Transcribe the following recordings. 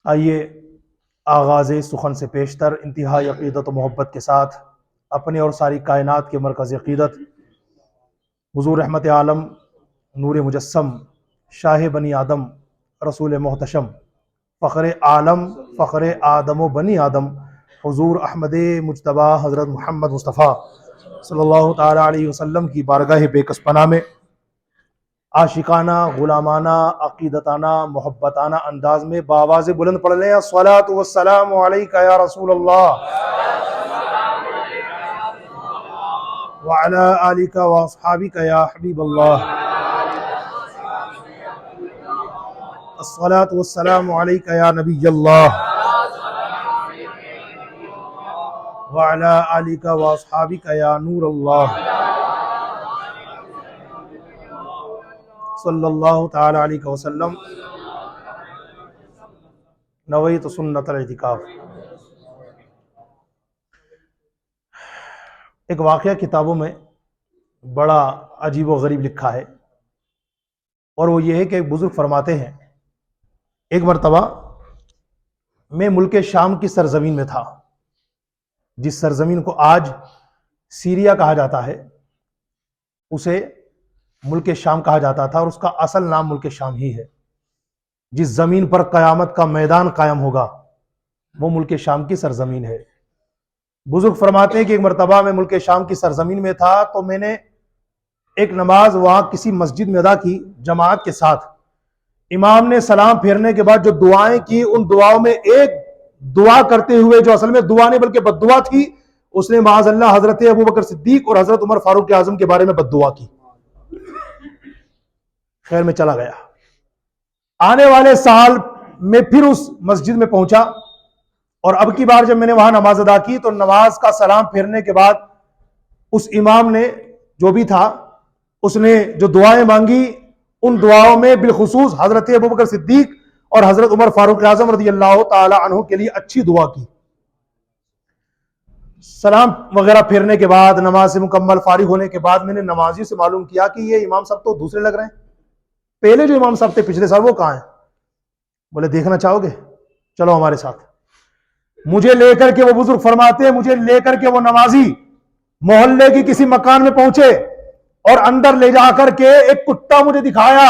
آئیے آغاز سخن سے پیشتر انتہائی عقیدت و محبت کے ساتھ اپنے اور ساری کائنات کے مرکز عقیدت حضور رحمت عالم نور مجسم شاہ بنی آدم رسول محتشم فخر عالم فخر آدم و بنی آدم حضور احمد مجتبی حضرت محمد مصطفیٰ صلی اللہ تعالی علیہ وسلم کی بارگاہ بے کس پناہ میں عاشقانہ غلامانہ عقیدتانہ محبتانہ انداز میں بآواز بلند پڑھ لیں الصلاۃ والسلام علیکہ یا رسول اللہ وعلی آلک واصحابک یا حبیب اللہ الصلاۃ والسلام علیکہ یا نبی اللہ وعلی آلک واصحابک یا نور اللہ صلی اللہ تعالی علیہ وسلم نویت سنت الاعتکاف۔ ایک واقعہ کتابوں میں بڑا عجیب و غریب لکھا ہے، اور وہ یہ ہے کہ ایک بزرگ فرماتے ہیں ایک مرتبہ میں ملک شام کی سرزمین میں تھا، جس سرزمین کو آج سیریا کہا جاتا ہے اسے ملک شام کہا جاتا تھا، اور اس کا اصل نام ملک شام ہی ہے۔ جس زمین پر قیامت کا میدان قائم ہوگا وہ ملک شام کی سرزمین ہے۔ بزرگ فرماتے ہیں کہ ایک مرتبہ میں ملک شام کی سرزمین میں تھا تو میں نے ایک نماز وہاں کسی مسجد میں ادا کی جماعت کے ساتھ۔ امام نے سلام پھیرنے کے بعد جو دعائیں کی، ان دعاؤں میں ایک دعا کرتے ہوئے جو اصل میں دعا نہیں بلکہ بد دعا تھی، اس نے معاذ اللہ حضرت ابوبکر صدیق اور حضرت عمر فاروق اعظم کے بارے میں بد دعا کی۔ خیر میں چلا گیا۔ آنے والے سال میں پھر اس مسجد میں پہنچا، اور اب کی بار جب میں نے وہاں نماز ادا کی تو نماز کا سلام پھیرنے کے بعد اس امام نے جو بھی تھا اس نے جو دعائیں مانگی، ان دعاؤں میں بالخصوص حضرت ابوبکر صدیق اور حضرت عمر فاروق اعظم رضی اللہ تعالی عنہ کے لیے اچھی دعا کی۔ سلام وغیرہ پھیرنے کے بعد نماز سے مکمل فارغ ہونے کے بعد میں نے نمازیوں سے معلوم کیا کہ یہ امام صاحب تو دوسرے لگ رہے ہیں، پہلے جو امام صاحب تھے پچھلے سال وہ کہاں ہیں؟ بولے دیکھنا چاہو گے؟ چلو ہمارے ساتھ۔ مجھے لے کر کے وہ بزرگ فرماتے ہیں مجھے لے کر کے وہ نمازی محلے کی کسی مکان میں پہنچے، اور اندر لے جا کر کے ایک کتا مجھے دکھایا،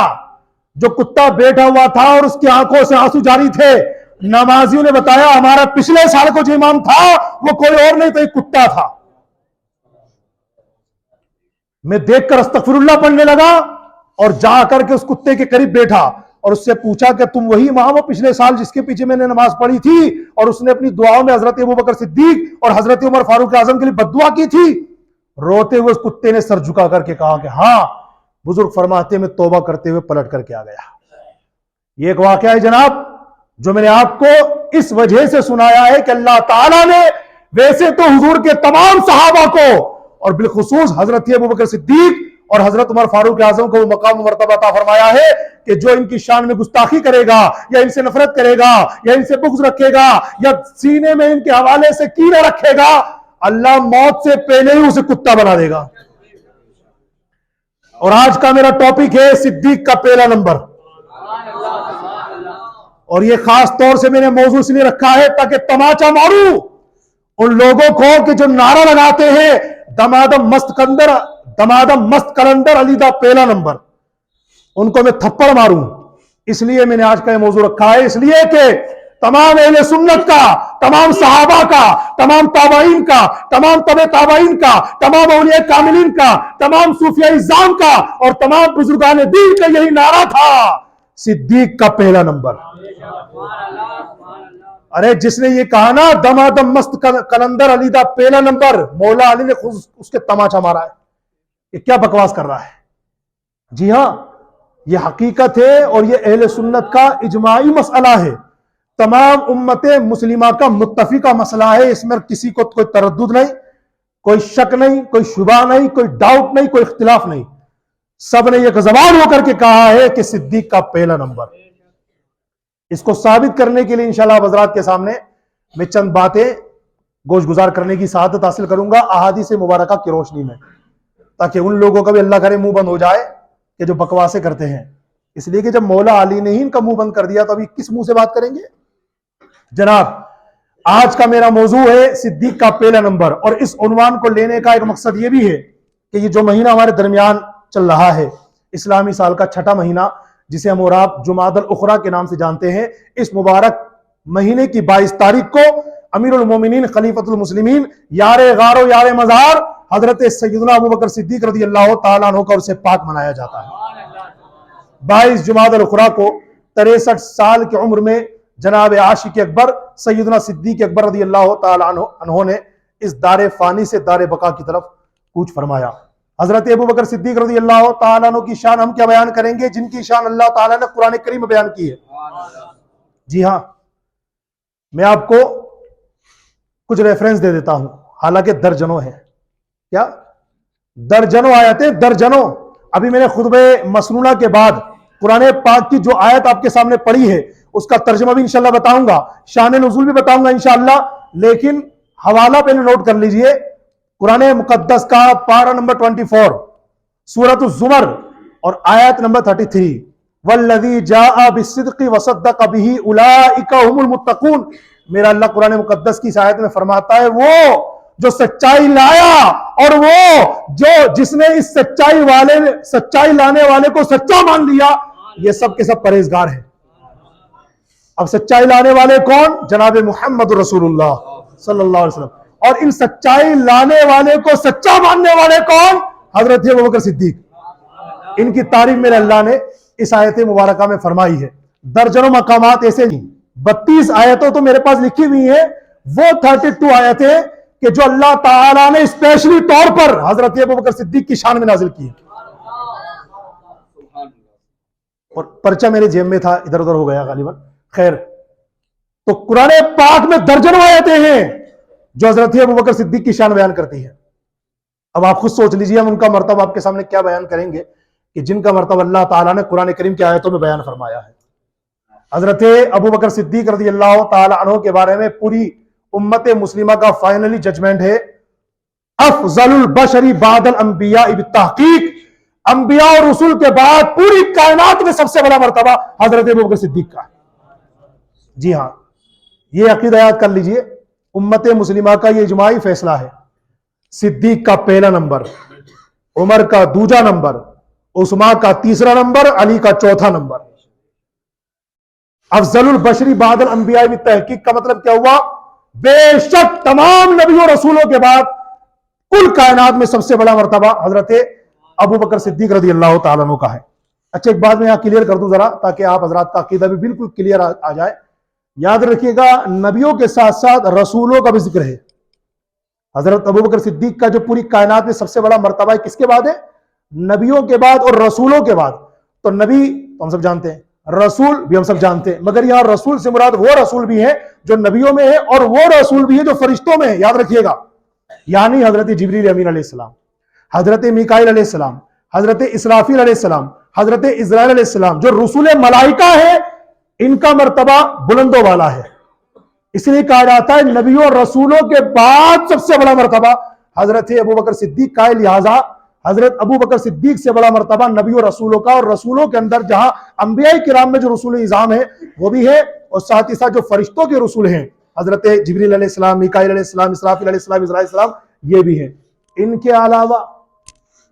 جو کتا بیٹھا ہوا تھا اور اس کی آنکھوں سے آنسو جاری تھے۔ نمازیوں نے بتایا ہمارا پچھلے سال کو جو امام تھا وہ کوئی اور نہیں تو ایک کتا تھا۔ میں دیکھ کر استغفر اللہ پڑھنے لگا اور جا کر کے اس کتے کے قریب بیٹھا اور اس سے پوچھا کہ تم وہی امام ہو پچھلے سال جس کے پیچھے میں نے نماز پڑھی تھی اور اس نے اپنی دعاؤں میں حضرت ابوبکر صدیق اور حضرت عمر فاروق اعظم کے لیے بد دعا کی تھی؟ روتے ہوئے اس کتے نے سر جھکا کر کے کہا کہ ہاں۔ بزرگ فرماتے میں توبہ کرتے ہوئے پلٹ کر کے آ گیا۔ یہ ایک واقعہ ہے جناب جو میں نے آپ کو اس وجہ سے سنایا ہے کہ اللہ تعالیٰ نے ویسے تو حضور کے تمام صحابہ کو اور بالخصوص حضرت ابوبکر صدیق اور حضرت عمر فاروق اعظم کو وہ مقام و مرتبہ عطا فرمایا ہے کہ جو ان کی شان میں گستاخی کرے گا یا ان سے نفرت کرے گا یا ان سے بغض رکھے گا یا سینے میں ان کے حوالے سے کینہ رکھے گا، اللہ موت سے پہلے ہی اسے کتا بنا دے گا۔ اور آج کا میرا ٹاپک ہے صدیق کا پہلا نمبر، اور یہ خاص طور سے میں نے موضوع اس لیے رکھا ہے تاکہ تماچا ماروں ان لوگوں کو کہ جو نعرہ لگاتے ہیں دمادم مست کلندر علی دا پہلا نمبر، ان کو میں تھپڑ ماروں۔ اس لیے میں نے آج کا یہ موضوع رکھا ہے، اس لیے کہ تمام اہل سنت کا، تمام صحابہ کا، تمام تابعین کا، تمام تبع تابعین کا، تمام اولیاء کاملین کا، تمام صوفیاء اعظام کا اور تمام بزرگان دین کا یہی نعرہ تھا صدیق کا پہلا نمبر۔ ارے جس نے یہ کہا نا دمادم مست کلندر علی دا پہلا نمبر، مولا علی نے خود اس کے تماچا مارا ہے۔ یہ کیا بکواس کر رہا ہے؟ جی ہاں، یہ حقیقت ہے اور یہ اہل سنت کا اجماعی مسئلہ ہے، تمام امت مسلمہ کا متفقہ مسئلہ ہے۔ اس میں کسی کو کوئی تردد نہیں، کوئی شک نہیں، کوئی شبہ نہیں، کوئی ڈاؤٹ نہیں، کوئی اختلاف نہیں۔ سب نے ایک زبان ہو کر کے کہا ہے کہ صدیق کا پہلا نمبر۔ اس کو ثابت کرنے کے لیے انشاءاللہ حضرات کے سامنے میں چند باتیں گوش گزار کرنے کی سعادت حاصل کروں گا احادیث مبارکہ کی روشنی میں، تاکہ ان لوگوں کا بھی اللہ کرے منہ بند ہو جائے کہ جو بکواسیں کرتے ہیں۔ اس لیے کہ جب مولا علی نے ہی ان کا منہ بند کر دیا تو ابھی کس منہ سے بات کریں گے؟ جناب آج کا میرا موضوع ہے صدیق کا پہلا نمبر، اور اس عنوان کو لینے کا ایک مقصد یہ بھی ہے کہ یہ جو مہینہ ہمارے درمیان چل رہا ہے، اسلامی سال کا چھٹا مہینہ جسے ہم اور آپ جمادی الاخری کے نام سے جانتے ہیں، اس مبارک مہینے کی 22 تاریخ کو امیر المومنین خلیفۃ المسلمین یار غار و یار مزار حضرت سیدنا ابوبکر صدیق رضی اللہ تعالیٰ عنہ کا عرس پاک منایا جاتا ہے۔ 22 جمادی الاخری کو 63 سال کی عمر میں جناب عاشق اکبر سیدنا صدیق اکبر رضی اللہ تعالیٰ عنہ نے اس دار فانی سے دار بقا کی طرف کوچ فرمایا۔ حضرت ابوبکر صدیق رضی اللہ تعالیٰ عنہ کی شان ہم کیا بیان کریں گے، جن کی شان اللہ تعالیٰ نے قرآن کریم میں بیان کی ہے۔ جی ہاں، میں آپ کو کچھ ریفرنس دے دیتا ہوں، حالانکہ درجنوں ہیں، کیا درجنوں آیتیں، درجنوں۔ ابھی میں نے خطبہ مسنونہ کے بعد قرآن پاک کی جو آیت آپ کے سامنے پڑھی ہے اس کا ترجمہ بھی انشاءاللہ بتاؤں گا، شان نزول بھی بتاؤں گا انشاءاللہ، لیکن حوالہ پہلے نوٹ کر لیجئے۔ قرآن مقدس کا پارہ نمبر 24 سورۃ الزمر اور آیت نمبر 33، والذی جاء بالصدق وصدق بہ اولئک هم المتقون۔ میرا اللہ قرآن مقدس کی اس آیت میں فرماتا ہے وہ جو سچائی لایا اور وہ جو جس نے اس سچائی لانے والے کو سچا مان لیا، یہ سب کے سب پرہیزگار ہیں۔ اب سچائی لانے والے کون؟ جناب محمد رسول اللہ صلی اللہ علیہ وسلم۔ اور ان سچائی لانے والے کو سچا ماننے والے کون؟ حضرت ابوبکر صدیق۔ ان کی تعریف میرے اللہ نے اس آیت مبارکہ میں فرمائی ہے۔ درجنوں مقامات ایسے نہیں، 32 آیتوں تو میرے پاس لکھی ہوئی ہیں، وہ 32 آیتیں کہ جو اللہ تعالیٰ نے اسپیشلی طور پر حضرت ابوبکر صدیق کی شان میں نازل کی ہے۔ اور پرچہ میرے جیب میں تھا، ادھر ادھر ہو گیا غالباً، خیر۔ تو قرآن پاک میں درجنوں آیتیں ہیں جو حضرت ابوبکر صدیق کی شان بیان کرتی ہے۔ اب آپ خود سوچ لیجئے ہم ان کا مرتبہ آپ کے سامنے کیا بیان کریں گے کہ جن کا مرتبہ اللہ تعالیٰ نے قرآن کریم کی آیتوں میں بیان فرمایا ہے۔ حضرت ابوبکر صدیق رضی اللہ تعالیٰ عنہ کے بارے میں پوری امت مسلمہ کا فائنلی ججمنٹ ہے، افضل البشر بعد الانبیاء بالتحقیق، انبیاء اور رسول کے بعد پوری کائنات میں سب سے بڑا مرتبہ حضرت ابوبکر صدیق کا ہے۔ جی ہاں، یہ عقیدہ یاد کر لیجئے، امت مسلمہ کا یہ اجماعی فیصلہ ہے۔ صدیق کا پہلا نمبر، عمر کا دوسرا نمبر، عثمان کا تیسرا نمبر، علی کا چوتھا نمبر۔ افضل البشری بعد الانبیاء بالتحقیق کا مطلب کیا ہوا؟ بے شک تمام نبیوں رسولوں کے بعد کل کائنات میں سب سے بڑا مرتبہ حضرت ابوبکر صدیق رضی اللہ تعالیٰ عنہ کا ہے۔ اچھا ایک بات میں یہاں کلیئر کر دوں ذرا، تاکہ آپ حضرات کا عقیدہ بھی بالکل کلیئر آ جائے۔ یاد رکھیے گا، نبیوں کے ساتھ ساتھ رسولوں کا بھی ذکر ہے۔ حضرت ابوبکر صدیق کا جو پوری کائنات میں سب سے بڑا مرتبہ ہے، کس کے بعد ہے؟ نبیوں کے بعد اور رسولوں کے بعد۔ تو نبی تو ہم سب جانتے ہیں، رسول بھی ہم سب جانتے ہیں، مگر یہاں رسول سے مراد وہ رسول بھی ہیں جو نبیوں میں ہے اور وہ رسول بھی ہے جو فرشتوں میں ہے، یاد رکھیے گا۔ یعنی حضرت جبریل امین علیہ السلام، حضرت میکائیل علیہ السلام، حضرت اسرافیل علیہ السلام، حضرت اسرائیل علیہ السلام، جو رسول ملائکہ ہیں، ان کا مرتبہ بلند و بالا ہے۔ اس لیے کہا جاتا ہے نبیوں اور رسولوں کے بعد سب سے بڑا مرتبہ حضرت ابوبکر صدیق کا ہے، لہذا حضرت ابوبکر صدیق سے بڑا مرتبہ نبیوں اور رسولوں کا، اور رسولوں کے اندر جہاں انبیاء کرام میں جو رسول نظام ہے وہ بھی ہے، اور ساتھ ہی ساتھ جو فرشتوں کے رسول ہیں حضرت جبریل علیہ السلام، میکائیل علیہ السلام، اسرافیل علیہ السلام، اسرائیل علیہ السلام، یہ بھی ہیں۔ ان کے علاوہ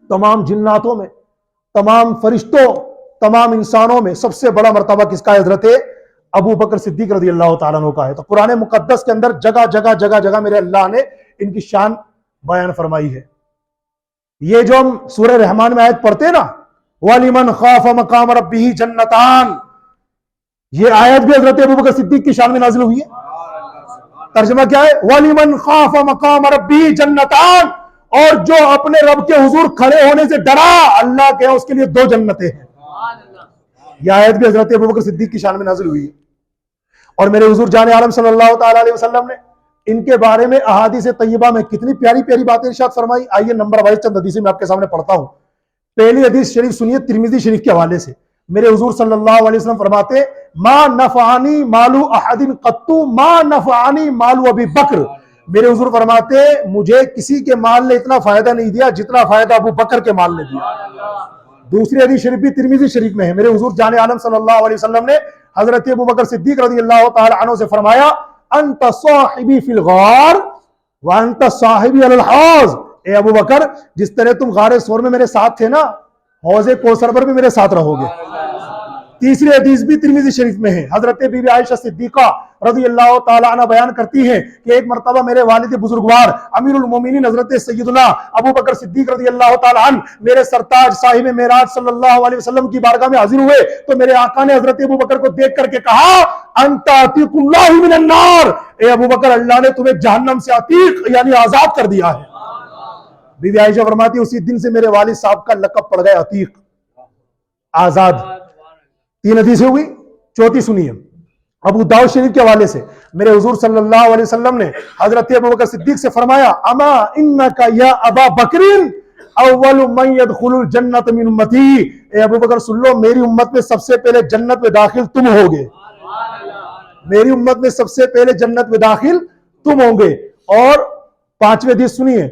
تمام جناتوں میں، تمام فرشتوں، تمام انسانوں میں سب سے بڑا مرتبہ کس کا ہے؟ حضرت ابوبکر صدیق رضی اللہ تعالیٰ عنہ کا ہے۔ تو قرآن مقدس کے اندر جگہ جگہ جگہ جگہ میرے اللہ نے ان کی شان بیان فرمائی ہے۔ یہ جو ہم سورہ رحمان میں آیت پڑھتے ہیں نا، وَلِمَنْ خَافَ مَقَامَ رَبِّهِ جَنَّتَانِ، یہ آیت بھی حضرت ابوبکر صدیق کی شان میں نازل ہوئی ہے۔ ترجمہ کیا ہے؟ وَلِمَنْ خَافَ مَقَامَ رَبِّهِ جَنَّتَانِ، اور جو اپنے رب کے حضور کھڑے ہونے سے ڈرا، اللہ کے اس کے لیے 2 جنتیں ہیں۔ یہ آیت بھی حضرت ابوبکر صدیق کی شان میں نازل ہوئی ہے۔ اور میرے حضور جان عالم صلی اللہ تعالیٰ علیہ وسلم نے ان کے بارے میں احادیث طیبہ میں کتنی پیاری پیاری باتیں ارشاد فرمائی۔ آئیے نمبر وائز چند حدیثیں میں آپ کے سامنے پڑھتا ہوں۔ پہلی حدیث شریف سنیے، ترمذی شریف کے حوالے سے۔ میرے حضور صلی اللہ علیہ وسلم فرماتے، ما نفعنی مال احد قط ما نفعنی مال ابی بکر۔ میرے حضور فرماتے مجھے کسی کے مال نے اتنا فائدہ نہیں دیا جتنا فائدہ ابو بکر کے مال نے دیا۔ دوسری حدیث شریف بھی ترمذی شریف میں ہے، میرے حضور جان عالم صلی اللہ علیہ وسلم نے حضرت ابو بکر صدیق رضی اللہ تعالی عنہ سے فرمایا انت صاحبی فی الغار وانت صاحبی علی الحوض، اے ابو بکر جس طرح تم غار ثور میں میرے ساتھ تھے نا، حوض کوثر پر بھی میرے ساتھ رہو گے۔ تیسری حدیث بھی ترمذی شریف میں ہے، حضرت بی بی عائشہ صدیقہ رضی اللہ تعالی عنہ بیان کرتی ہیں کہ ایک مرتبہ میرے والد بزرگوار امیر المومنین حضرت سیدنا ابو بکر صدیق رضی اللہ تعالی عنہ میرے سرتاج صاحب معراج صلی اللہ علیہ وسلم کی بارگاہ میں حاضر ہوئے تو میرے آقا نے حضرت ابو بکر کو دیکھ کر کے کہا انت عتیق اللہ من النار، اے ابو بکر اللہ نے تمہیں جہنم سے عتیق یعنی آزاد کر دیا ہے۔ بی بی عائشہ فرماتی اسی دن سے میرے والد صاحب کا لقب پڑ گیا عتیق، آزاد۔ تین حدیثیں ہوئی، چوتھی سنیے ابو داؤد شریف کے حوالے سے میرے حضور صلی اللہ علیہ وسلم نے حضرت ابو بکر صدیق سے فرمایا اما انکا یا ابا بکر اول من يدخل الجنت من امتی، اے ابو بکر سن لو میری امت میں سب سے پہلے جنت میں داخل تم ہوگے، میری امت میں سب سے پہلے جنت میں داخل تم ہوں گے۔ اور پانچویں حدیث سنیے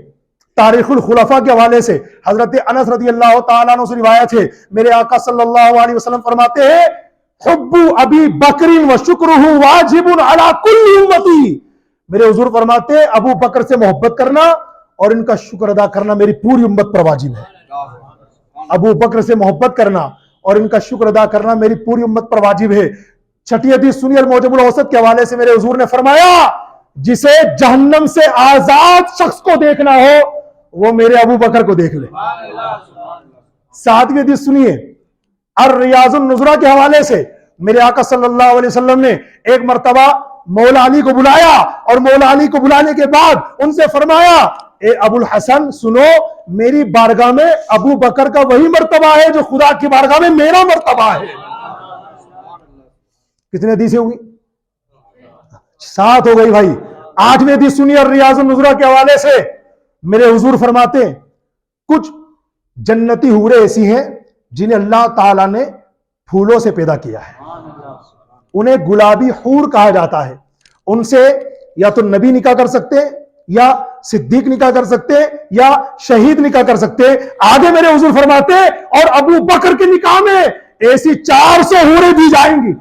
تاریخ الخلفاء کے حوالے سے حضرت انس رضی اللہ تعالیٰ عنہ سے روایت ہے میرے آقا صلی اللہ علیہ وسلم فرماتے ہیں حب ابی بکر و شکرہ واجب علی کل امتی، میرے حضور فرماتے ہیں ابو بکر سے محبت کرنا اور ان کا شکر ادا کرنا میری پوری امت پر واجب ہے۔ ابو بکر سے محبت کرنا اور ان کا شکر ادا کرنا میری پوری امت پر واجب ہے۔ چھٹی حدیث سنی المعجم الاوسط کے حوالے سے میرے حضور نے فرمایا جسے جہنم سے آزاد شخص کو دیکھنا ہو وہ میرے ابو بکر کو دیکھ لے۔ ساتویں حدیث سنیے الریاض النظرہ کے حوالے سے میرے آقا صلی اللہ علیہ وسلم نے ایک مرتبہ مولا علی کو بلایا اور مولا علی کو بلانے کے بعد ان سے فرمایا اے ابو الحسن سنو میری بارگاہ میں ابو بکر کا وہی مرتبہ ہے جو خدا کی بارگاہ میں میرا مرتبہ ہے۔ کتنے حدیثیں ہوئی؟ 7 ہو گئی بھائی۔ 8ویں حدیث سنیے الریاض النظرہ کے حوالے سے میرے حضور فرماتے ہیں کچھ جنتی حوریں ایسی ہیں جنہیں اللہ تعالیٰ نے پھولوں سے پیدا کیا ہے، انہیں گلابی حور کہا جاتا ہے، ان سے یا تو نبی نکاح کر سکتے یا صدیق نکاح کر سکتے یا شہید نکاح کر سکتے۔ آگے میرے حضور فرماتے اور ابو بکر کے نکاح میں ایسی 400 حوریں دی جائیں گی۔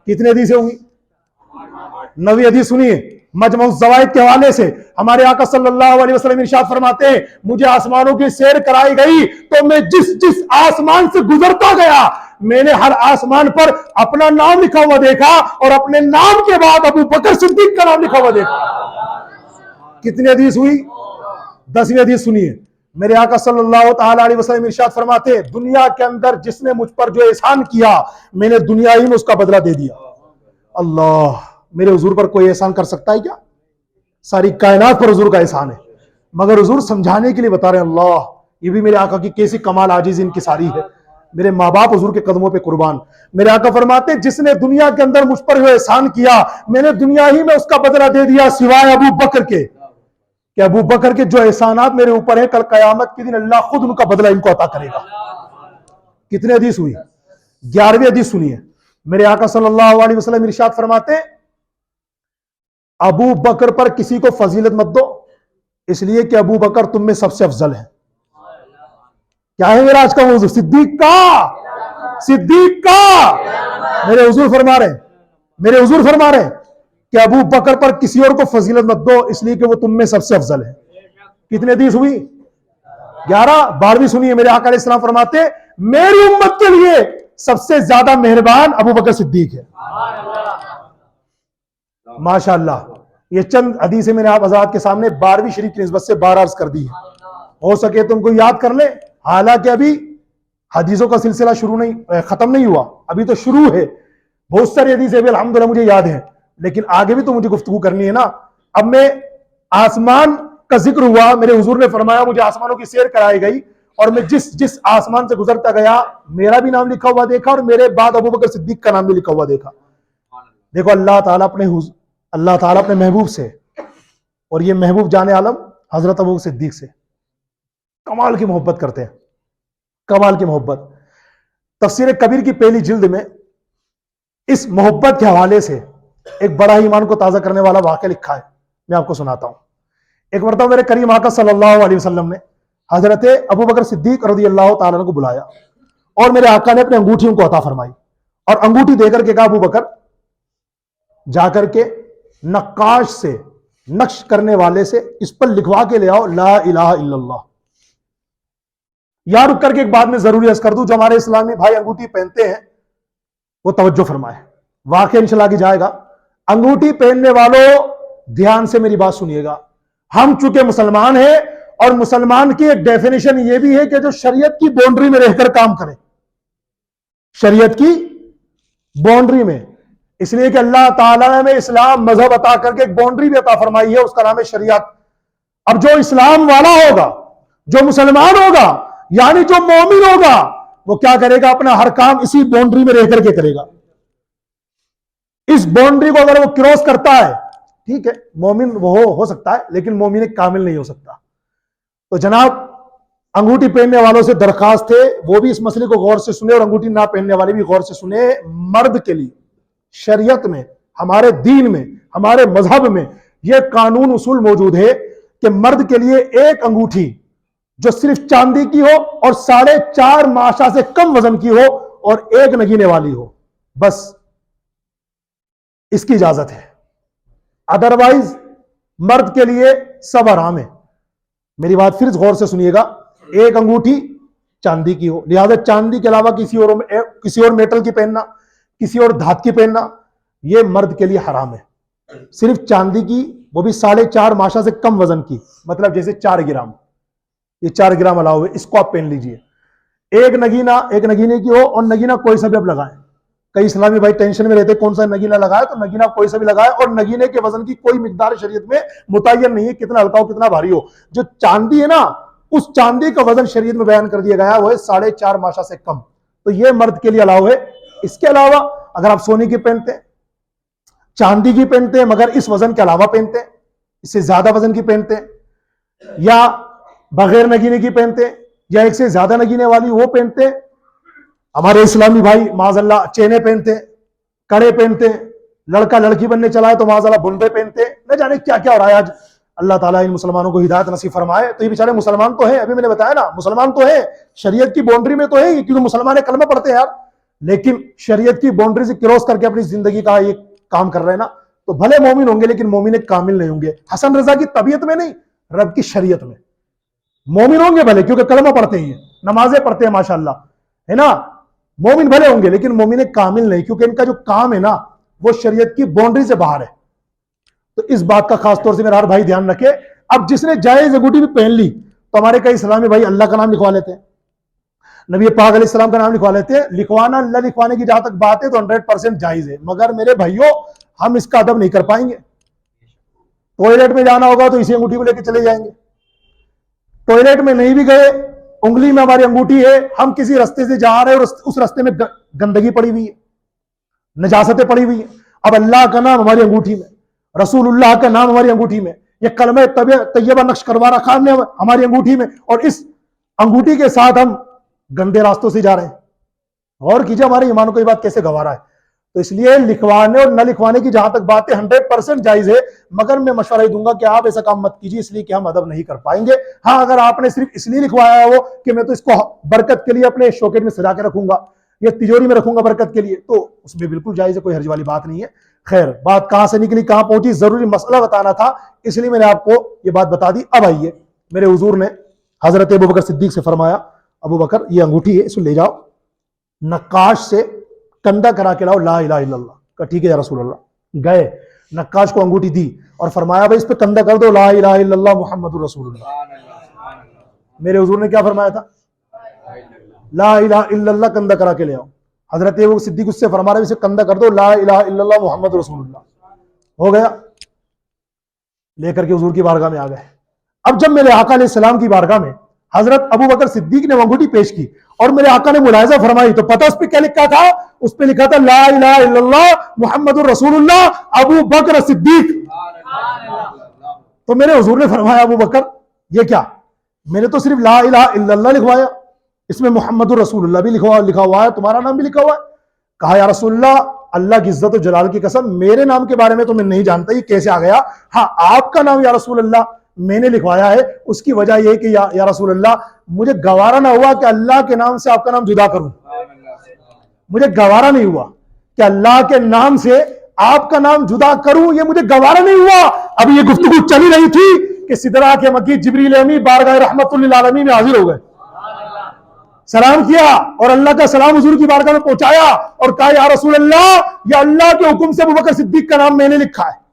کتنے حدیثیں ہوئی؟ 9ویں حدیث سنیے مجمع الزوائد کے حوالے سے ہمارے آقا صلی اللہ علیہ وسلم ارشاد فرماتے ہیں مجھے آسمانوں کی سیر کرائی گئی تو میں جس آسمان سے گزرتا گیا میں نے ہر آسمان پر اپنا نام لکھا ہوا دیکھا اور اپنے نام کے بعد ابو بکر صدیق کا نام لکھا ہوا دیکھا۔ کتنی حدیث ہوئی؟ 10ویں حدیث سنیے میرے آقا صلی اللہ تعالی علیہ وسلم ارشاد فرماتے دنیا کے اندر جس نے مجھ پر جو احسان کیا میں نے دنیا ہی میں اس کا بدلہ دے دیا۔ اللہ، میرے حضور پر کوئی احسان کر سکتا ہے کیا؟ ساری کائنات پر حضور کا احسان ہے، مگر حضور سمجھانے کے لیے بتا رہے ہیں اللہ یہ بھی میرے آقا کی کیسی کمال عاجزی انکساری ہے۔ میرے ماں باپ حضور کے قدموں پہ قربان۔ میرے آقا فرماتے جس نے دنیا کے اندر مجھ پر جو احسان کیا میں نے دنیا ہی میں اس کا بدلہ دے دیا سوائے ابو بکر کے، کہ ابو بکر کے جو احسانات میرے اوپر ہیں کل قیامت کے دن اللہ خود ان کا بدلہ ان کو عطا کرے گا۔ کتنے حدیث ہوئی؟ 11ویں حدیث سنیے میرے آقا صلی اللہ علیہ وسلم ارشاد فرماتے ابو بکر پر کسی کو فضیلت مت دو اس لیے کہ ابو بکر تم میں سب سے افضل ہے۔ کیا ہے میرا آج کا موضوع؟ صدیق کا میرے حضور فرما رہے ہیں کہ ابو بکر پر کسی اور کو فضیلت مت دو اس لیے کہ وہ تم میں سب سے افضل ہے۔ کتنے حدیث ہوئی؟ 11۔ 12ویں سنیے میرے آقا علیہ السلام فرماتے میری امت کے لیے سب سے زیادہ مہربان ابو بکر صدیق ہے۔ ماشاءاللہ یہ چند حدیثیں میں نے آپ حضرات کے سامنے 12ویں شریف کی نسبت سے 12 عرض کر دی ہے، ہو سکے تم کو یاد کر لیں، حالانکہ ابھی حدیثوں کا سلسلہ ختم نہیں ہوا، ابھی تو شروع ہے۔ بہت ساری حدیثیں بھی الحمدللہ مجھے یاد ہیں لیکن آگے بھی تو مجھے گفتگو کرنی ہے نا۔ اب میں آسمان کا ذکر ہوا، میرے حضور نے فرمایا مجھے آسمانوں کی سیر کرائی گئی اور میں جس آسمان سے گزرتا گیا میرا بھی نام لکھا ہوا دیکھا اور میرے بعد ابو بکر صدیق کا نام بھی لکھا ہوا دیکھا۔ دیکھو اللہ تعالیٰ اپنے محبوب سے اور یہ محبوب جان عالم حضرت ابو بکر صدیق سے کمال کی محبت کرتے ہیں، کمال کی محبت۔ تفسیر کبیر کی پہلی جلد میں اس محبت کے حوالے سے ایک بڑا ایمان کو تازہ کرنے والا واقعہ لکھا ہے، میں آپ کو سناتا ہوں۔ ایک مرتبہ میرے کریم آقا صلی اللہ علیہ وسلم نے حضرت ابو بکر صدیق رضی اللہ تعالیٰ عنہ کو بلایا اور میرے آقا نے اپنی انگوٹھی ان کو عطا فرمائی اور انگوٹھی دے کر کے کہا ابو بکر جا کر کے نقاش سے، نقش کرنے والے سے اس پر لکھوا کے لے آؤ لا الہ الا اللہ۔ یا رک کر کے ایک بات میں ضروری عرض کر دوں، جو ہمارے اسلامی بھائی انگوٹھی پہنتے ہیں وہ توجہ فرمائے، واقعہ انشاءاللہ کی جائے گا۔ انگوٹھی پہننے والوں دھیان سے میری بات سنیے گا، ہم چونکہ مسلمان ہیں، اور مسلمان کی ایک ڈیفینیشن یہ بھی ہے کہ جو شریعت کی باؤنڈری میں رہ کر کام کرے، شریعت کی باؤنڈری میں، اس لیے کہ اللہ تعالیٰ نے اسلام مذہب عطا کر کے ایک باؤنڈری بھی عطا فرمائی ہے، اس کا نام ہے شریعت۔ اب جو اسلام والا ہوگا، جو مسلمان ہوگا، یعنی جو مومن ہوگا، وہ کیا کرے گا؟ اپنا ہر کام اسی باؤنڈری میں رہ کر کے کرے گا۔ اس باؤنڈری کو اگر وہ کراس کرتا ہے، ٹھیک ہے، مومن وہ ہو سکتا ہے لیکن مومن کامل نہیں ہو سکتا۔ تو جناب انگوٹھی پہننے والوں سے درخواست ہے وہ بھی اس مسئلے کو غور سے سنے، اور انگوٹھی نہ پہننے والے بھی غور سے سنے۔ مرد کے لیے شریعت میں، ہمارے دین میں، ہمارے مذہب میں یہ قانون اصول موجود ہے کہ مرد کے لیے ایک انگوٹھی جو صرف چاندی کی ہو اور 4.5 ماشا سے کم وزن کی ہو اور ایک نگینے والی ہو، بس اس کی اجازت ہے۔ ادروائز مرد کے لیے سب حرام ہے۔ میری بات پھر غور سے سنیے گا، ایک انگوٹھی چاندی کی ہو، لہذا چاندی کے علاوہ کسی اور میٹل کی پہننا، کسی اور دھات کی پہننا، یہ مرد کے لیے حرام ہے۔ صرف چاندی کی، وہ بھی 4.5 ماشا سے کم وزن کی، مطلب جیسے 4 گرام، یہ 4 گرام الاؤ ہے، اس کو آپ پہن لیجئے۔ ایک نگینے کی ہو، اور نگینہ کوئی سا بھی آپ لگائیں۔ کئی اسلامی بھائی ٹینشن میں رہتے کون سا نگینہ لگائے، تو نگینہ کوئی سا بھی لگائے، اور نگینے کے وزن کی کوئی مقدار شریعت میں متعین نہیں ہے، کتنا ہلکا ہو کتنا بھاری ہو۔ جو چاندی ہے نا، اس چاندی کا وزن شریعت میں بیان کر دیا گیا ہے، وہ ہے 4.5 ماشا سے کم، تو یہ مرد کے لیے الاؤ ہے۔ اس کے علاوہ اگر آپ سونے کی پہنتے ہیں، چاندی کی پہنتے ہیں مگر اس وزن کے علاوہ پہنتے ہیں، اس سے زیادہ وزن کی پہنتے ہیں، یا بغیر نگینے کی پہنتے ہیں، یا ایک سے زیادہ نگینے والی وہ پہنتے ہیں، ہمارے اسلامی بھائی معاذ اللہ چینے پہنتے ہیں، کڑے پہنتے ہیں، لڑکا لڑکی بننے چلا ہے تو معاذ اللہ بندے پہنتے ہیں، نہ جانے کیا کیا ہو رہا ہے آج۔ اللہ تعالیٰ ان مسلمانوں کو ہدایت نصیب فرمائے۔ تو یہ بیچارے مسلمان تو ہیں، ابھی میں نے بتایا نا، مسلمان تو ہیں، شریعت کی باؤنڈری میں تو ہے، کیونکہ مسلمان کلمہ پڑھتے ہیں یار، لیکن شریعت کی باؤنڈری سے کراس کر کے اپنی زندگی کا یہ کام کر رہے ہیں نا، تو بھلے مومن ہوں گے لیکن مومن کامل نہیں ہوں گے۔ حسن رضا کی طبیعت میں نہیں، رب کی شریعت میں مومن ہوں گے بھلے، کیونکہ کلمہ پڑھتے ہیں، نمازیں پڑھتے ہیں ماشاءاللہ، ہے نا، مومن بھلے ہوں گے لیکن مومن کامل نہیں، کیونکہ ان کا جو کام ہے نا وہ شریعت کی باؤنڈری سے باہر ہے۔ تو اس بات کا خاص طور سے میرا ہر بھائی دھیان رکھے۔ اب جس نے جائز انگوٹھی بھی پہن لی، تو ہمارے کئی اسلامی بھائی اللہ کا نام لکھوا لیتے ہیں، نبی پاک علیہ السلام کا نام لکھوا لیتے ہیں۔ لکھوانا اللہ لکھوانے کی جہاں تک بات ہے تو 100% جائز ہے، مگر میرے بھائیوں ہم اس کا ادب نہیں کر پائیں گے۔ ٹوائلٹ میں جانا ہوگا تو اسی انگوٹھی کو لے کے چلے جائیں گے، ٹوائلٹ میں نہیں بھی گئے، انگلی میں ہماری انگوٹھی ہے، ہم کسی رستے سے جا رہے ہیں اور اس رستے میں گندگی پڑی ہوئی ہے، نجاستیں پڑی ہوئی ہیں، اب اللہ کا نام ہماری انگوٹھی میں، رسول اللہ کا نام ہماری انگوٹھی میں، یہ کلمہ طیبہ نقش کروا رکھا ہم نے ہماری انگوٹھی میں، اور اس انگوٹھی کے ساتھ ہم گندے راستوں سے جا رہے ہیں۔ غور کیجئے ہمارے ایمان کو یہ بات کیسے گوارا ہے۔ تو اس لیے لکھوانے اور نہ لکھوانے کی جہاں تک بات ہے 100% جائز ہے، مگر میں مشورہ ہی دوں گا کہ آپ ایسا کام مت کیجیے، اس لیے کہ ہم ادب نہیں کر پائیں گے۔ ہاں اگر آپ نے صرف اس لیے لکھوایا ہو کہ میں تو اس کو برکت کے لیے اپنے شوکیٹ میں سجا کے رکھوں گا یا تجوری میں رکھوں گا برکت کے لیے، تو اس میں بالکل جائز ہے، کوئی حرج والی بات نہیں ہے۔ خیر، بات کہاں سے نکلی کہاں پہنچی، ضروری مسئلہ بتانا تھا، اس لیے میں نے آپ کو یہ بات بتا دی۔ اب آئیے، میرے حضور نے حضرت ابوبکر صدیق سے فرمایا، ابو بکر یہ انگوٹھی ہے، اس کو لے جاؤ، نقاش سے کندہ کرا کے لاؤ لا الہ الا اللہ کا۔ ٹھیک ہے یا رسول اللہ۔ گئے، نقاش کو انگوٹھی دی اور فرمایا بھائی اس پہ کندہ کر دو لا الہ الا اللہ محمد رسول اللہ۔ میرے حضور نے کیا فرمایا تھا؟ لا الہ الا اللہ کندہ کرا کے لے آؤ۔ حضرت ابوبکر صدیق اس سے فرما رہے اسے کندہ کر دو لا الہ الا اللہ محمد رسول اللہ۔ ہو گیا، لے کر کے حضور کی بارگاہ میں آ گئے۔ اب جب میرے آقا علیہ السلام کی بارگاہ میں حضرت ابو بکر صدیق نے وہ انگوٹھی پیش کی اور میرے آقا نے ملاحظہ فرمائی، تو پتہ اس پہ کیا لکھا تھا؟ اس پہ لکھا تھا لا الہ الا اللہ محمد رسول اللہ ابو بکر صدیق۔ تو میرے حضور نے فرمایا ابو بکر یہ کیا؟ میں نے تو صرف لا الہ الا اللہ لکھوایا، اس میں محمد رسول اللہ بھی لکھا ہوا ہے، تمہارا نام بھی لکھا ہوا ہے۔ کہا یا رسول اللہ، اللہ کی عزت و جلال کی قسم میرے نام کے بارے میں تو میں نہیں جانتا یہ کیسے آ گیا، ہاں آپ کا نام یا رسول اللہ میں نے لکھوایا ہے، اس کی وجہ یہ کہ یا رسول اللہ مجھے گوارا نہ ہوا کہ اللہ کے نام سے آپ کا نام جدا کروں، مجھے گوارا نہیں ہوا کہ اللہ کے نام سے آپ کا نام جدا کروں، یہ مجھے گوارا نہیں ہوا۔ اب یہ گفتگو چلی رہی تھی کہ سدرا کے مکی جبریل امی بارگاہ رحمت للعالمین میں حاضر ہو گئے، سلام کیا اور اللہ کا سلام حضور کی بارگاہ میں پہنچایا اور کہا یا رسول اللہ، یا اللہ کے حکم سے ابوبکر صدیق کا نام میں نے لکھا ہے۔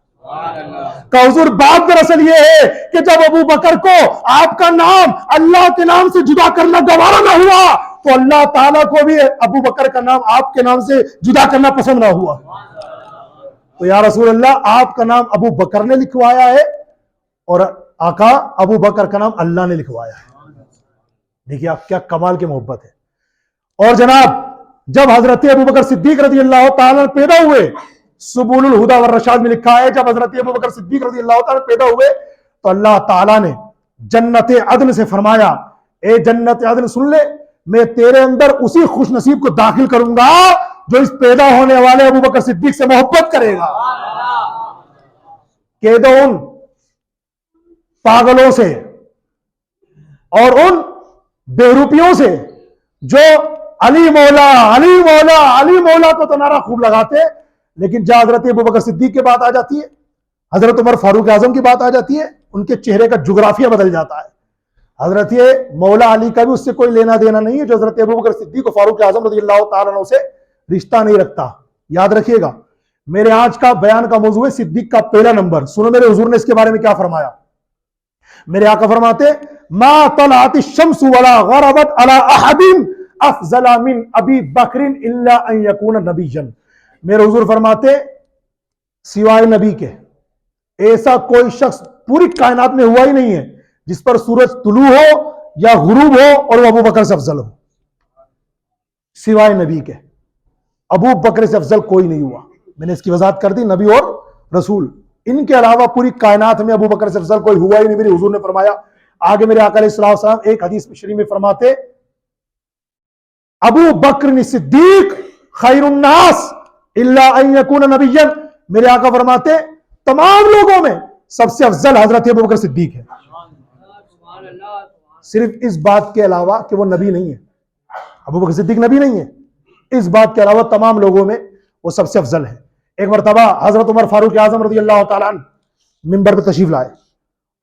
کہ حضور بات دراصل یہ ہے کہ جب ابو بکر کو آپ کا نام اللہ کے نام سے جدا کرنا گوارا نہ ہوا تو اللہ تعالیٰ کو بھی ابو بکر کا نام آپ کے نام سے جدا کرنا پسند نہ ہوا۔ تو یا رسول اللہ آپ کا نام ابو بکر نے لکھوایا ہے اور آقا ابو بکر کا نام اللہ نے لکھوایا ہے۔ دیکھیے آپ کیا کمال کی محبت ہے۔ اور جناب جب حضرت ابو بکر صدیق رضی اللہ تعالیٰ پیدا ہوئے، سبول الہدا والرشاد میں لکھا ہے جب حضرت ابو بکر صدیق رضی اللہ تعالیٰ پیدا ہوئے تو اللہ تعالیٰ نے جنت عدن سے فرمایا، اے جنت عدن سن لے، میں تیرے اندر اسی خوش نصیب کو داخل کروں گا جو اس پیدا ہونے والے ابو بکر صدیق سے محبت کرے گا۔ کہہ دو ان پاگلوں سے اور ان بےروپیوں سے جو علی مولا علی مولا علی مولا کو تو نعرہ خوب لگاتے، لیکن جہاں حضرت ابو بکر صدیق کی بات آ جاتی ہے، حضرت عمر فاروق اعظم کی بات آ جاتی ہے، ان کے چہرے کا جغرافیہ بدل جاتا ہے۔ حضرت مولا علی کا بھی اس سے کوئی لینا دینا نہیں ہے جو حضرت ابو بکر صدیق و فاروق اعظم رضی اللہ تعالیٰ عنہ سے رشتہ نہیں رکھتا۔ یاد رکھیے گا میرے آج کا بیان کا موضوع ہے صدیق کا پہلا نمبر۔ سنو میرے حضور نے اس کے بارے میں کیا فرمایا۔ میرے آقا فرماتے ما طلعت الشمس ولا غربت على احد افضل من ابی بکر الا ان یکون نبیا۔ میرے حضور فرماتے سوائے نبی کے ایسا کوئی شخص پوری کائنات میں ہوا ہی نہیں ہے جس پر سورج طلوع ہو یا غروب ہو اور وہ ابو بکر سے افضل ہو، سوائے نبی کے ابو بکر سے افضل کوئی نہیں ہوا۔ میں نے اس کی وضاحت کر دی، نبی اور رسول، ان کے علاوہ پوری کائنات میں ابو بکر سے افضل کوئی ہوا ہی نہیں، میرے حضور نے فرمایا۔ آگے میرے آقا علیہ السلام ایک حدیث شریف میں فرماتے ابو بکر صدیق خیر الناس الا ان یکون نبیا۔ میرے آقا فرماتے تمام لوگوں میں سب سے افضل حضرت ابو بکر صدیق ہے، صرف اس بات کے علاوہ کہ وہ نبی نہیں ہے، ابو بکر صدیق نبی نہیں ہے، اس بات کے علاوہ تمام لوگوں میں وہ سب سے افضل ہے۔ ایک مرتبہ حضرت عمر فاروق اعظم رضی اللہ تعالیٰ عنہ منبر پہ تشریف لائے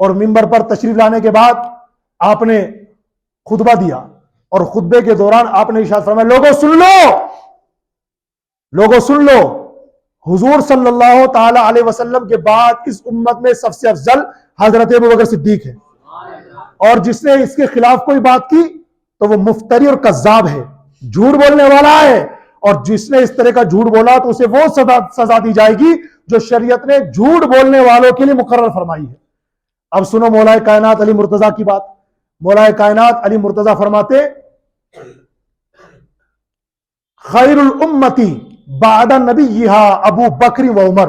اور منبر پر تشریف لانے کے بعد آپ نے خطبہ دیا اور خطبے کے دوران آپ نے ارشاد فرمایا لوگوں سن لو، لوگوں سن لو، حضور صلی اللہ تعالی علیہ وسلم کے بعد اس امت میں سب سے افضل حضرت ابو بکر صدیق ہے، اور جس نے اس کے خلاف کوئی بات کی تو وہ مفتری اور کذاب ہے، جھوٹ بولنے والا ہے، اور جس نے اس طرح کا جھوٹ بولا تو اسے وہ سزا دی جائے گی جو شریعت نے جھوٹ بولنے والوں کے لیے مقرر فرمائی ہے۔ اب سنو مولا کائنات علی مرتضیٰ کی بات۔ مولا کائنات علی مرتضیٰ فرماتے خیر الامتی بعد نبیہا ابو بکر و عمر۔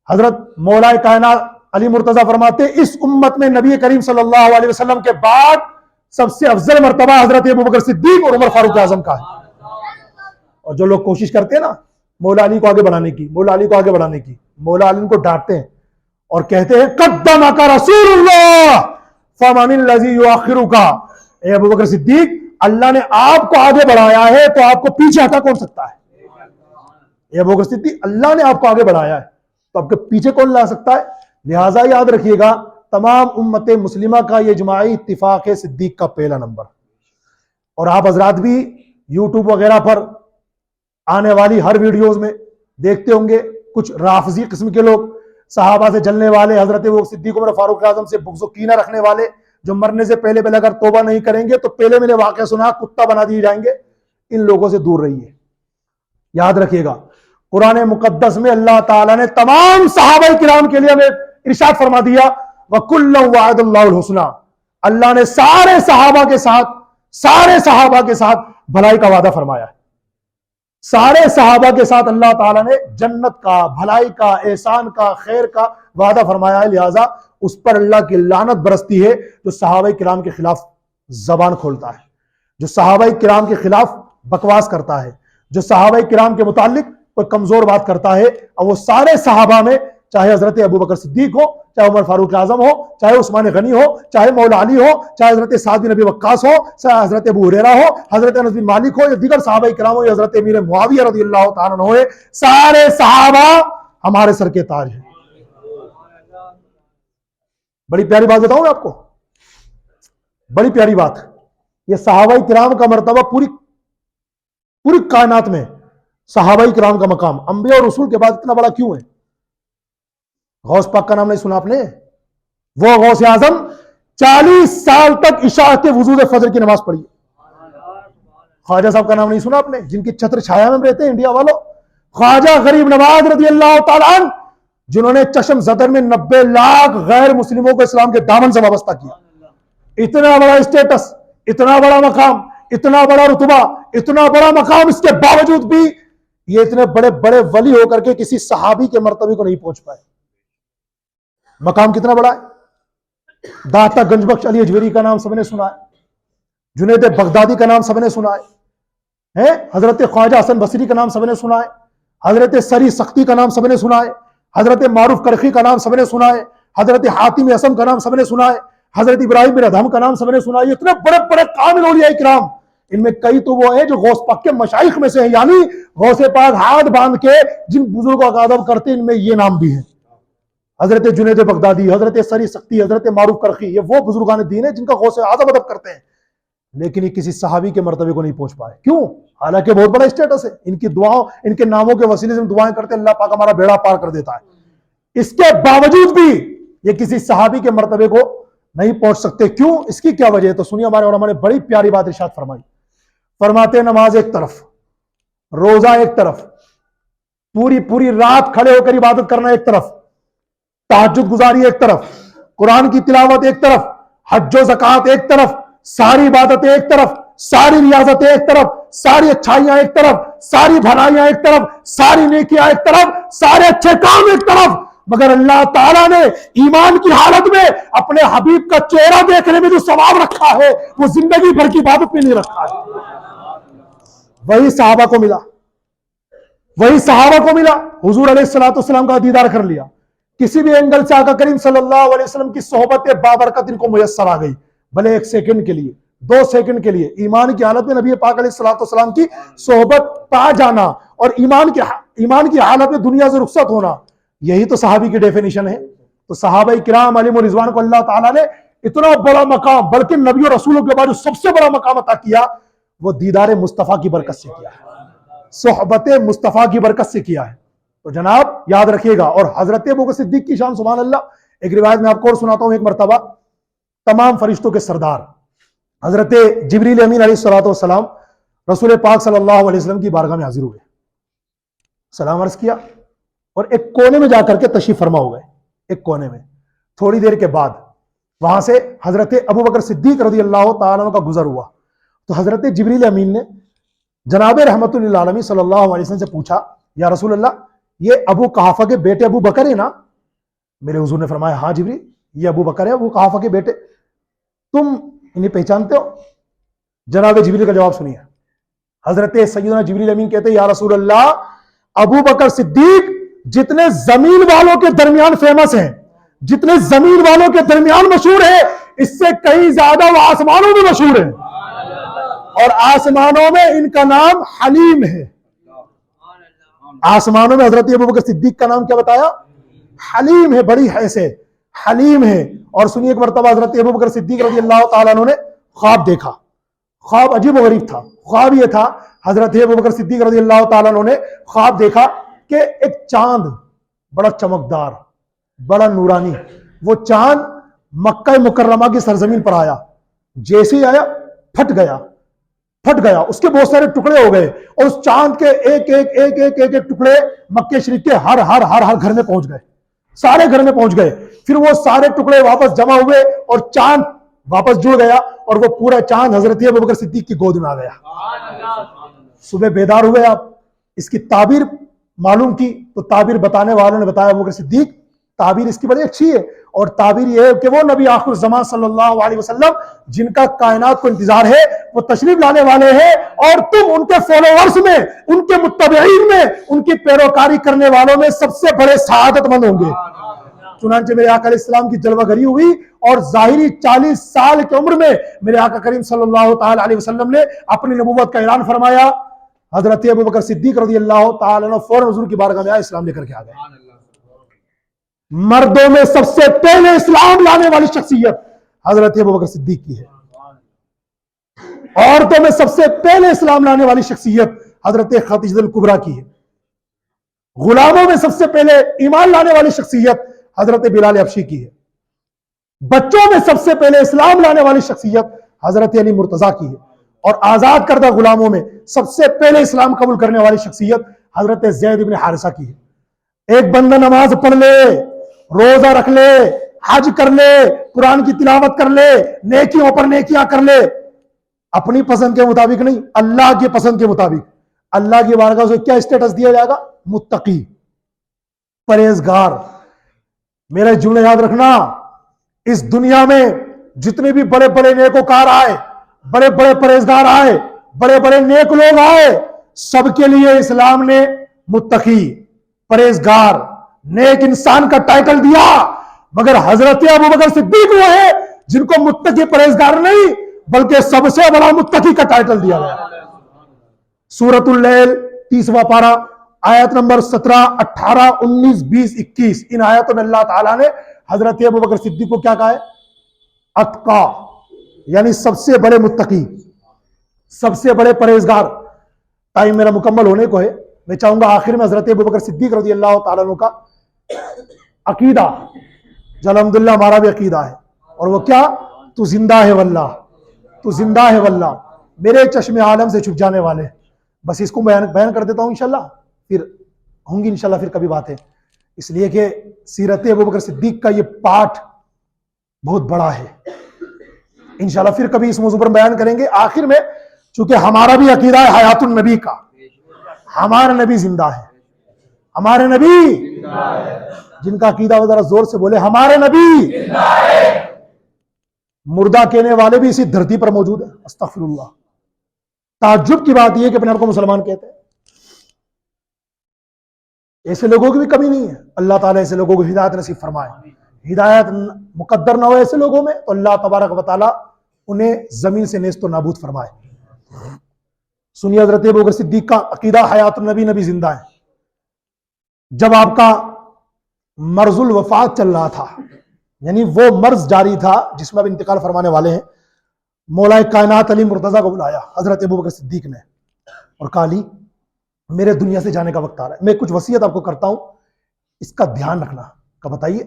حضرت مولا کائنات علی مرتضیٰ فرماتے اس امت میں نبی کریم صلی اللہ علیہ وسلم کے بعد سب سے افضل مرتبہ حضرت ابو بکر صدیق اور عمر فاروق اعظم کا ہے۔ اور جو لوگ کوشش کرتے ہیں نا مولا علی کو آگے بڑھانے کی، مولا علی کو آگے بڑھانے کی، مولا علی کو ڈانٹتے ہیں اور کہتے ہیں قدمک رسول اللہ فمن الذی یؤخرک۔ اے ابو بکر صدیق اللہ نے آپ کو آگے بڑھایا ہے تو آپ کو پیچھے ہٹا کون سکتا ہے؟ اے ابو بکر صدیق اللہ نے آپ کو آگے بڑھایا ہے تو آپ کے پیچھے کون لا سکتا ہے؟ لہٰذا یاد رکھیے گا تمام امت مسلمہ کا یہ اجماعی اتفاق ہے صدیق کا پہلا نمبر۔ اور آپ حضرات بھی یوٹیوب وغیرہ پر آنے والی ہر ویڈیوز میں دیکھتے ہوں گے کچھ رافضی قسم کے لوگ، صحابہ سے جلنے والے، حضرت وہ صدیق عمر فاروق اعظم سے بغض و کینہ رکھنے والے، جو مرنے سے پہلے اگر توبہ نہیں کریں گے تو پہلے میں نے واقعہ سنا کتا بنا دیے جائیں گے، ان لوگوں سے دور رہیے۔ یاد رکھیے گا قرآن مقدس میں اللہ تعالیٰ نے تمام صحابہ کرام کے لیے ہمیں ارشاد فرما دیا وَكُلًّا وَعَدَ اللَّهُ الْحُسْنَى، اللہ نے سارے صحابہ کے ساتھ بھلائی کا وعدہ فرمایا ہے، سارے صحابہ کے ساتھ اللہ تعالیٰ نے جنت کا، بھلائی کا، احسان کا، خیر کا وعدہ فرمایا ہے۔ لہٰذا اس پر اللہ کی لعنت برستی ہے جو صحابہ کرام کے خلاف زبان کھولتا ہے، جو صحابہ کرام کے خلاف بکواس کرتا ہے، جو صحابہ کرام کے متعلق کوئی کمزور بات کرتا ہے، اور وہ سارے صحابہ میں چاہے حضرت ابو بکر صدیق ہو، چاہے عمر فاروق اعظم ہو، چاہے عثمان غنی ہو، چاہے مولا علی ہو، چاہے حضرت سعد بن ابی وقاص ہو، چاہے حضرت ابو ہریرہ ہو، حضرت انس بن مالک ہو، یا دیگر صحابہ کرام ہو، یا حضرت امیر معاویہ رضی اللہ تعالیٰ عنہ ہوئے، سارے صحابہ ہمارے سر کے تاج ہیں۔ بڑی پیاری بات بتاؤں میں آپ کو، بڑی پیاری بات، یہ صحابہ کرام کا مرتبہ پوری کائنات میں صحابہ کرام کا مقام انبیاء اور رسول کے بعد اتنا بڑا کیوں ہے؟ غوث پاک کا نام نہیں سنا آپ نے؟ وہ غوث اعظم 40 سال تک عشاء کے وضو فجر کی نماز پڑھی۔ خواجہ صاحب کا نام نہیں سنا آپ نے، جن کی چھتر چھایا میں رہتے ہیں انڈیا والوں؟ خواجہ غریب نواز رضی اللہ تعالیٰ عنہ، جنہوں نے چشم زدر میں 90 لاکھ غیر مسلموں کو اسلام کے دامن سے وابستہ کیا۔ اتنا بڑا اسٹیٹس، اتنا بڑا مقام، اتنا بڑا رتبہ، اتنا بڑا مقام، اس کے باوجود بھی یہ اتنے بڑے بڑے ولی ہو کر کے کسی صحابی کے مرتبے کو نہیں پہنچ پائے۔ مقام کتنا بڑا ہے؟ داتا گنج بخش علی اجویری کا نام سب نے سنا ہے، جنید بغدادی کا نام سب نے سنا ہے، حضرت خواجہ حسن بصری کا نام سب نے سنا ہے، حضرت سری سختی کا نام سب نے سنا ہے، حضرت معروف کرخی کا نام سب نے سنا ہے، حضرت حاتم اسم کا نام سب نے سنا ہے، حضرت ابراہیم بن ادہم کا نام سب نے سنا ہے۔ اتنے بڑے بڑے کامل اولیاء کرام، ان میں کئی تو وہ ہیں جو غوث پاک کے مشائخ میں سے ہیں، یعنی غوث پاک ہاتھ باندھ کے جن بزرگوں کا ادب کرتے ہیں، ان میں یہ نام بھی ہیں۔ حضرت جنید بغدادی، حضرت سری سختی، حضرت معروف کرخی، یہ وہ بزرگان دین ہیں جن کا غوث اعظم ادب کرتے ہیں، لیکن یہ کسی صحابی کے مرتبے کو نہیں پہنچ پائے۔ کیوں؟ حالانکہ بہت بڑا اسٹیٹس ہے، ان کی دعاؤں، ان کے ناموں کے وسیلے سے ہم دعائیں کرتے ہیں، اللہ پاک ہمارا بیڑا پار کر دیتا ہے۔ اس کے باوجود بھی یہ کسی صحابی کے مرتبے کو نہیں پہنچ سکتے۔ کیوں؟ اس کی کیا وجہ ہے؟ تو سنیے، ہمارے علماء نے بڑی پیاری بات ارشاد فرمائی۔ فرماتے ہیں نماز ایک طرف، روزہ ایک طرف، پوری رات کھڑے ہو کر عبادت کرنا ایک طرف، تہجد گزاری ایک طرف، قرآن کی تلاوت ایک طرف، حج و زکوٰۃ ایک طرف، ساری عبادتیں ایک طرف، ساری ریاضتیں ایک طرف، ساری اچھائیاں ایک طرف، ساری بھلائیاں ایک طرف، ساری نیکیاں ایک طرف، سارے اچھے کام ایک طرف، مگر اللہ تعالیٰ نے ایمان کی حالت میں اپنے حبیب کا چہرہ دیکھنے میں جو ثواب رکھا ہے وہ زندگی بھر کی عبادت میں نہیں رکھا ہے۔ وہی صحابہ کو ملا، وہی صحابہ کو ملا، حضور علیہ الصلوۃ والسلام کا دیدار کر لیا، کسی بھی اینگل سے آقا کریم صلی اللہ علیہ وسلم کی صحبت بابرکت ان کو میسر آ گئی، بھلے 1 سیکنڈ کے لیے، 2 سیکنڈ کے لیے ایمان کی حالت میں نبی پاک علیہ الصلوۃ والسلام کی صحبت پا جانا اور ایمان کی حالت میں دنیا سے رخصت ہونا، یہی تو صحابی کی ڈیفینیشن ہے۔ تو صحابہ کرام علیہم رضوان کو اللہ تعالیٰ نے اتنا بڑا مقام، بلکہ نبی اور رسولوں کے بعد جو سب سے بڑا مقام عطا کیا وہ دیدار مصطفیٰ کی برکت سے کیا ہے، صحبت مصطفیٰ کی برکت سے کیا ہے۔ تو جناب یاد رکھیے گا۔ اور حضرت ابوبکر صدیق کی شان سبحان اللہ، ایک روایت میں آپ کو اور سناتا ہوں۔ ایک مرتبہ تمام فرشتوں کے سردار حضرت جبریل امین علیہ الصلوۃ والسلام رسول پاک صلی اللہ علیہ وسلم کی بارگاہ میں حاضر ہوئے، سلام عرض کیا اور ایک کونے میں جا کر کے تشریف فرما ہو گئے، ایک کونے میں۔ تھوڑی دیر کے بعد وہاں سے حضرت ابوبکر صدیق رضی اللہ تعالیٰ عنہ کا گزر ہوا، تو حضرت جبریل امین نے جناب رحمت اللہ علیہ صلی اللہ علیہ وسلم سے پوچھا، یا رسول اللہ یہ ابو قحافہ کے بیٹے ابو بکر ہے نا؟ میرے حضور نے فرمایا ہاں جبریل، یہ ابو بکر ہے، ابو قحافہ کے بیٹے، تم انہیں پہچانتے ہو؟ جناب جبریل کا جواب سنیے۔ حضرت سیدنا جبریل امین کہتے ہیں یا رسول اللہ، ابو بکر صدیق جتنے زمین والوں کے درمیان فیمس ہیں، جتنے زمین والوں کے درمیان مشہور ہیں، اس سے کہیں زیادہ وہ آسمانوں میں مشہور ہیں، اور آسمانوں میں ان کا نام حلیم ہے۔ آسمانوں میں حضرت ابوبکر صدیق کا نام کیا بتایا؟ حلیم ہے، بڑی حیثیت حلیم ہے۔ اور سنیے، ایک مرتبہ حضرت ابوبکر صدیق رضی اللہ تعالیٰ عنہ نے خواب دیکھا، خواب عجیب و غریب تھا۔ خواب یہ تھا، حضرت ابوبکر صدیق رضی اللہ تعالیٰ عنہ نے خواب دیکھا کہ ایک چاند بڑا چمکدار، بڑا نورانی، وہ چاند مکہ مکرمہ کی سرزمین پر آیا، جیسے ہی آیا پھٹ گیا، اس کے بہت سارے ٹکڑے ہو گئے، اور اس چاند کے ایک ایک ٹکڑے مکہ شریف کے ہر گھر میں پہنچ گئے، سارے گھر میں پہنچ گئے۔ پھر وہ سارے ٹکڑے واپس جمع ہوئے اور چاند واپس جڑ گیا، اور وہ پورا چاند حضرت ابوبکر صدیق کی گود میں آ گیا۔ صبح بیدار ہوئے آپ، اس کی تعبیر معلوم کی، تو تعبیر بتانے والوں نے بتایا ابوبکر صدیق تعبیر اس کی بڑی اچھی ہے، اور تعبیر یہ ہے کہ وہ نبی آخر الزمان صلی اللہ علیہ وسلم جن کا کائنات کو انتظار ہے وہ تشریف لانے والے ہیں، اور تم ان کے فالوورز میں، ان کے متبعین میں، ان کی پیروکاری کرنے والوں میں سب سے بڑے سعادت مند ہوں گے۔ چنانچہ میرے آقا علیہ السلام کی جلوہ گری ہوئی، اور ظاہری 40 سال کی عمر میں میرے آقا کریم صلی اللہ تعالی علیہ وسلم نے اپنی نبوت کا اعلان فرمایا۔ حضرت ابوبکر صدیق رضی اللہ تعالی عنہ فوراً حضور کی بارگاہ میں آئے، اسلام لے کر کے آ گئے۔ مردوں میں سب سے پہلے اسلام لانے والی شخصیت حضرت ابوبکر صدیق کی ہے، عورتوں میں سب سے پہلے اسلام لانے والی شخصیت حضرت خدیجہ الکبریٰ کی ہے، غلاموں میں سب سے پہلے ایمان لانے والی شخصیت حضرت بلال حبشی کی ہے، بچوں میں سب سے پہلے اسلام لانے والی شخصیت حضرت علی مرتضیٰ کی ہے، اور آزاد کردہ غلاموں میں سب سے پہلے اسلام قبول کرنے والی شخصیت حضرت زید بن حارثہ کی ہے۔ ایک بندہ نماز پڑھ لے، روزہ رکھ لے، حج کر لے، قرآن کی تلاوت کر لے، نیکیوں پر نیکیاں کر لے، اپنی پسند کے مطابق نہیں، اللہ کی پسند کے مطابق، اللہ کی بارگاہ سے کیا اسٹیٹس دیا جائے گا؟ متقی، پرہیزگار۔ میرا جملہ یاد رکھنا، اس دنیا میں جتنے بھی بڑے بڑے نیکوکار آئے، بڑے بڑے پرہیزگار آئے، بڑے بڑے نیک لوگ آئے، سب کے لیے اسلام نے متقی، پرہیزگار، نیک انسان کا ٹائٹل دیا، مگر حضرت ابوبکر صدیق وہ ہے جن کو متقی پرہیزگار نہیں بلکہ سب سے بڑا متقی کا ٹائٹل دیا گیا۔ سورۃ اللیل 30واں پارہ، آیت نمبر 17، 18، 19، 20، 21، ان آیتوں میں اللہ تعالیٰ نے حضرت ابوبکر صدیق کو کیا کہا ہے؟ اتقا، یعنی سب سے بڑے متقی، سب سے بڑے پرہیزگار۔ ٹائم میرا مکمل ہونے کو ہے، میں چاہوں گا آخر میں حضرت ابوبکر صدیق رضی اللہ تعالیٰ عنہ کا عقیدہ جو الحمدللہ ہمارا بھی عقیدہ ہے، اور وہ کیا؟ تو زندہ ہے واللہ، تو زندہ ہے واللہ، میرے چشم عالم سے چھپ جانے والے۔ بس اس کو بیان کر دیتا ہوں، انشاءاللہ پھر ہوں گی انشاءاللہ پھر کبھی باتیں، اس لیے کہ سیرت ابوبکر صدیق کا یہ پارٹ بہت بڑا ہے، انشاءاللہ پھر کبھی اس موضوع پر بیان کریں گے۔ آخر میں چونکہ ہمارا بھی عقیدہ ہے حیات النبی کا، ہمارا نبی زندہ ہے، ہمارے نبی جن کا عقیدہ وہ ذرا زور سے بولے، ہمارے نبی مردہ کہنے والے بھی اسی دھرتی پر موجود ہیں۔ استغفر اللہ، تعجب کی بات یہ کہ اپنے آپ کو مسلمان کہتے ہیں، ایسے لوگوں کی بھی کمی نہیں ہے۔ اللہ تعالیٰ ایسے لوگوں کو ہدایت نصیب فرمائے، ہدایت مقدر نہ ہو ایسے لوگوں میں تو اللہ تبارک و تعالیٰ انہیں زمین سے نیست و نابود فرمائے۔ سنیے حضرت ابوبکر صدیق کا عقیدہ حیات النبی، نبی زندہ ہے۔ جب آپ کا مرض الوفات چل رہا تھا، یعنی وہ مرض جاری تھا جس میں اب انتقال فرمانے والے ہیں، مولا کائنات علی مرتضیٰ کو بلایا حضرت ابوبکر صدیق نے اور کہا علی میرے دنیا سے جانے کا وقت آ رہا ہے، میں کچھ وصیت آپ کو کرتا ہوں، اس کا دھیان رکھنا۔ کہا بتائیے۔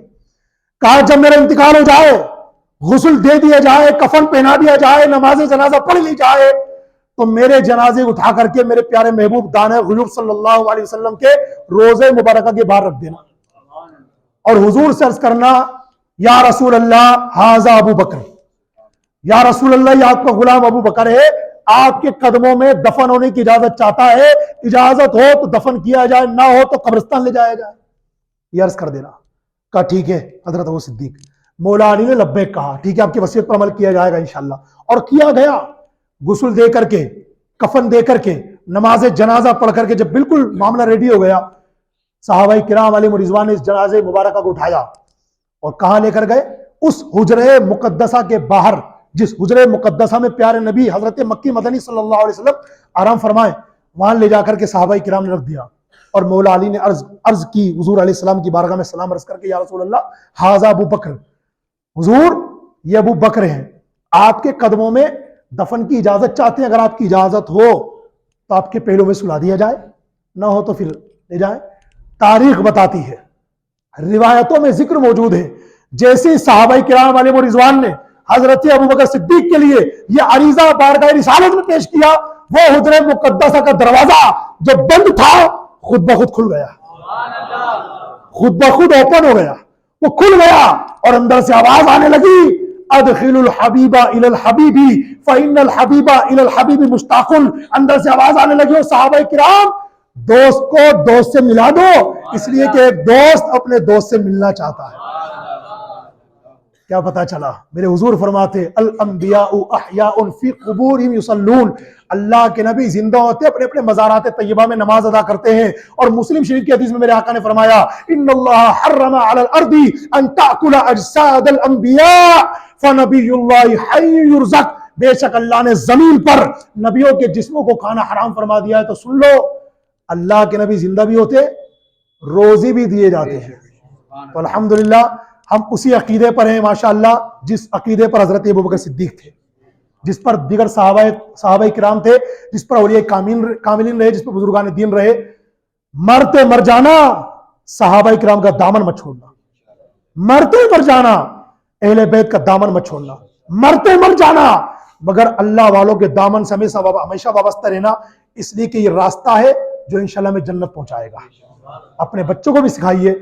کہا جب میرا انتقال ہو جائے، غسل دے دیا جائے، کفن پہنا دیا جائے، نماز جنازہ پڑھ لی جائے، تو میرے جنازے اٹھا کر کے میرے پیارے محبوب دانے غیوب صلی اللہ علیہ وسلم کے روزے مبارکہ کے باہر رکھ دینا، اور حضور سے عرض کرنا یا رسول اللہ ھذا ابو بکر، یا رسول اللہ یہ آپ کا غلام ابو بکر ہے، آپ کے قدموں میں دفن ہونے کی اجازت چاہتا ہے، اجازت ہو تو دفن کیا جائے، نہ ہو تو قبرستان لے جایا جائے، یہ عرض کر دینا۔ کہا ٹھیک ہے حضرت ابو صدیق۔ مولا علی نے لبیک کہا، ٹھیک ہے آپ کی وصیت پر عمل کیا جائے گا انشاءاللہ، اور کیا گیا۔ غسل دے کر کے، کفن دے کر کے، نماز جنازہ پڑھ کر کے جب بالکل معاملہ ریڈی ہو گیا، صحابہ کرام علیہم رضوان نے اس جنازے مبارکہ کو اٹھایا اور کہاں لے کر گئے؟ اس حجرے مقدسہ کے باہر، جس حجرے مقدسہ میں پیارے نبی حضرت مکی مدنی صلی اللہ علیہ وسلم آرام فرمائے، وہاں لے جا کر کے صحابہ کرام نے رکھ دیا، اور مولا علی نے عرض کی حضور علیہ السلام کی بارگاہ میں سلام عرض کر کے یا رسول اللہ ھذا ابو بکر، حضور یہ ابو بکر ہیں، آپ کے قدموں میں دفن کی اجازت چاہتے ہیں، اگر آپ کی اجازت ہو تو آپ کے پہلو میں سلا دیا جائے، نہ ہو تو پھر لے جائیں۔ تاریخ بتاتی ہے، روایتوں میں ذکر موجود ہے، جیسے صحابہ کرام علیہم رضوان نے حضرت ابوبکر صدیق کے لیے یہ عریضہ بارگاہ رسالت میں پیش کیا، وہ حجرہ مقدسہ کا دروازہ جو بند تھا خود بخود کھل گیا، خود بخود اوپن ہو گیا، وہ کھل گیا، اور اندر سے آواز آنے لگی ادخل الحبیب الی الحبیب فإن الحبیب الی الحبیب مشتاق۔ اندر سے آواز آنے لگی، اور صحابہ کرام دوست کو دوست سے ملا دو، اس لیے کہ ایک دوست اپنے دوست سے ملنا چاہتا ہے. کیا پتا چلا؟ میرے حضور فرماتے الانبیاء احیاء فی قبورہم یصلون، اللہ کے نبی زندہ ہوتے اپنے اپنے مزارات طیبہ میں نماز ادا کرتے ہیں. اور مسلم شریف کی حدیث میں میرے آقا نے فرمایا ان اللہ حرم علی الارض ان تاکل اجساد الانبیاء فنبی اللہ حی یرزق، بے شک اللہ نے زمین پر نبیوں کے جسموں کو کھانا حرام فرما دیا ہے. تو سن لو، اللہ کے نبی زندہ بھی ہوتے، روزی بھی دیے جاتے ہیں. تو الحمدللہ ہم اسی عقیدے پر ہیں ماشاءاللہ جس عقیدے پر حضرت ابوبکر صدیق تھے، جس پر دیگر صحابہ کرام تھے، جس پر اولیاء کاملین رہے، جس پر بزرگان دین رہے. مرتے مر جانا صحابہ کرام کا دامن مت چھوڑنا، مرتے مر جانا اہل بیت کا دامن مت چھوڑنا، مرتے مر جانا مگر اللہ والوں کے دامن سے ہمیشہ وابستہ رہنا، اس لیے کہ یہ راستہ ہے جو انشاءاللہ میں جنت پہنچائے گا. اپنے بچوں کو بھی سکھائیے